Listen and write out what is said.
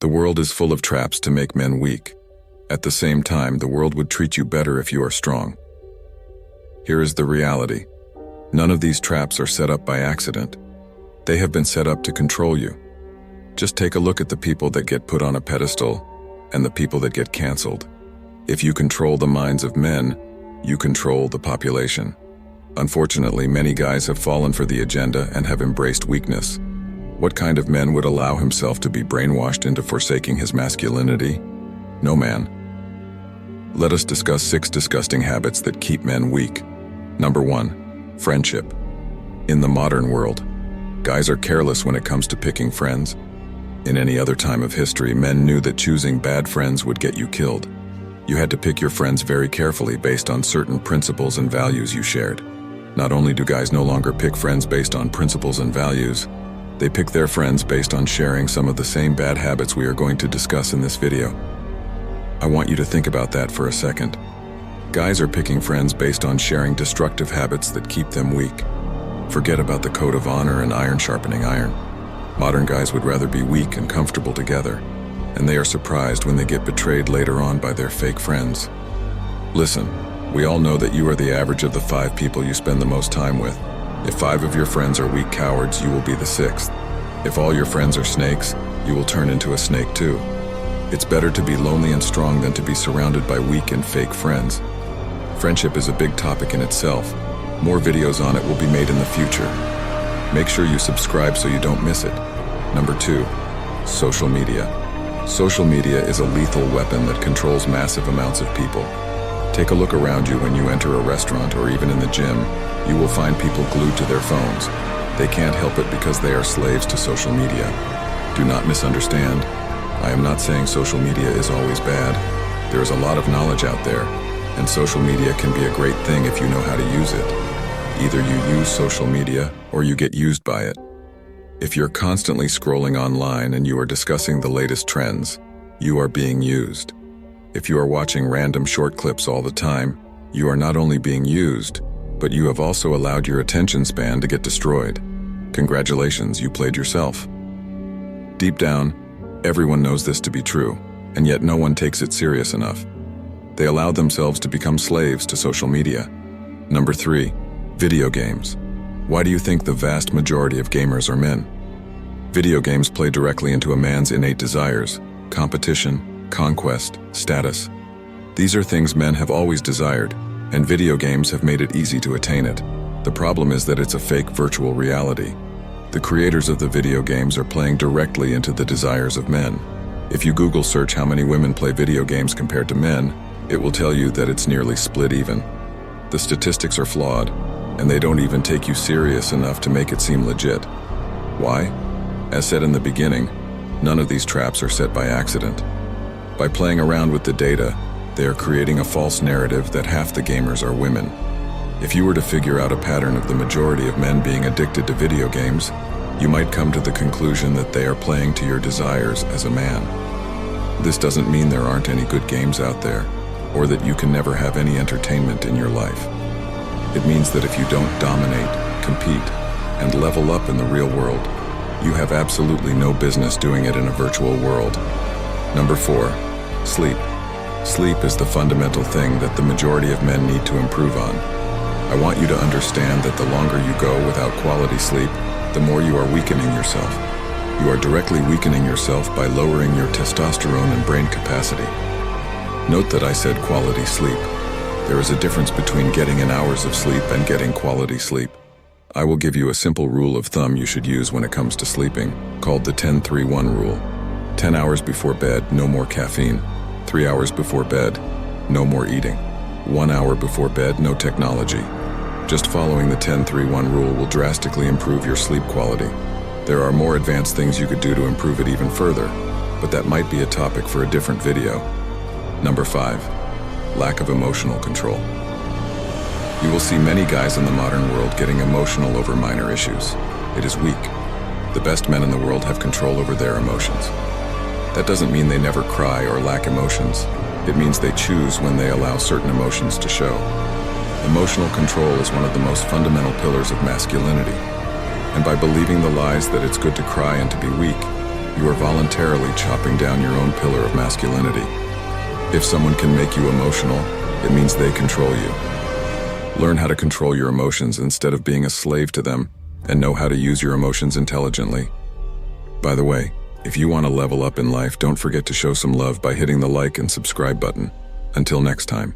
The world is full of traps to make men weak. At the same time, the world would treat you better if you are strong. Here is the reality. None of these traps are set up by accident. They have been set up to control you. Just take a look at the people that get put on a pedestal and the people that get canceled. If you control the minds of men, you control the population. Unfortunately, many guys have fallen for the agenda and have embraced weakness. What kind of man would allow himself to be brainwashed into forsaking his masculinity? No man. Let us discuss 6 disgusting habits that keep men weak. Number 1, friendship. In the modern world, guys are careless when it comes to picking friends. In any other time of history, men knew that choosing bad friends would get you killed. You had to pick your friends very carefully based on certain principles and values you shared. Not only do guys no longer pick friends based on principles and values, they pick their friends based on sharing some of the same bad habits we are going to discuss in this video. I want you to think about that for a second. Guys are picking friends based on sharing destructive habits that keep them weak. Forget about the code of honor and iron sharpening iron. Modern guys would rather be weak and comfortable together, and they are surprised when they get betrayed later on by their fake friends. Listen, we all know that you are the average of the 5 people you spend the most time with. If 5 of your friends are weak cowards, you will be the 6th. If all your friends are snakes, you will turn into a snake too. It's better to be lonely and strong than to be surrounded by weak and fake friends. Friendship is a big topic in itself. More videos on it will be made in the future. Make sure you subscribe so you don't miss it. Number 2, social media. Social media is a lethal weapon that controls massive amounts of people. Take a look around you when you enter a restaurant or even in the gym. You will find people glued to their phones. They can't help it because they are slaves to social media. Do not misunderstand. I am not saying social media is always bad. There is a lot of knowledge out there, and social media can be a great thing if you know how to use it. Either you use social media or you get used by it. If you're constantly scrolling online and you are discussing the latest trends, you are being used. If you are watching random short clips all the time, you are not only being used, but you have also allowed your attention span to get destroyed. Congratulations, you played yourself. Deep down, everyone knows this to be true, and yet no one takes it serious enough. They allow themselves to become slaves to social media. Number 3, video games. Why do you think the vast majority of gamers are men? Video games play directly into a man's innate desires: competition, conquest, status. These are things men have always desired, and video games have made it easy to attain it. The problem is that it's a fake virtual reality. The creators of the video games are playing directly into the desires of men. If you Google search how many women play video games compared to men, it will tell you that it's nearly split even. The statistics are flawed, and they don't even take you serious enough to make it seem legit. Why? As said in the beginning, none of these traps are set by accident. By playing around with the data, they are creating a false narrative that half the gamers are women. If you were to figure out a pattern of the majority of men being addicted to video games, you might come to the conclusion that they are playing to your desires as a man. This doesn't mean there aren't any good games out there, or that you can never have any entertainment in your life. It means that if you don't dominate, compete, and level up in the real world, you have absolutely no business doing it in a virtual world. Number 4, sleep. Sleep is the fundamental thing that the majority of men need to improve on. I want you to understand that the longer you go without quality sleep, the more you are weakening yourself. You are directly weakening yourself by lowering your testosterone and brain capacity. Note that I said quality sleep. There is a difference between getting an hours of sleep and getting quality sleep. I will give you a simple rule of thumb you should use when it comes to sleeping, called the 10-3-1 rule. 10 hours before bed, no more caffeine. 3 hours before bed, no more eating. 1 hour before bed, no technology. Just following the 10-3-1 rule will drastically improve your sleep quality. There are more advanced things you could do to improve it even further, but that might be a topic for a different video. Number 5, lack of emotional control. You will see many guys in the modern world getting emotional over minor issues. It is weak. The best men in the world have control over their emotions. That doesn't mean they never cry or lack emotions. It means they choose when they allow certain emotions to show. Emotional control is one of the most fundamental pillars of masculinity. And by believing the lies that it's good to cry and to be weak, You are voluntarily chopping down your own pillar of masculinity. If someone can make you emotional, it means they control you. Learn how to control your emotions instead of being a slave to them, and know how to use your emotions intelligently. By the way, if you want to level up in life, don't forget to show some love by hitting the like and subscribe button. Until next time.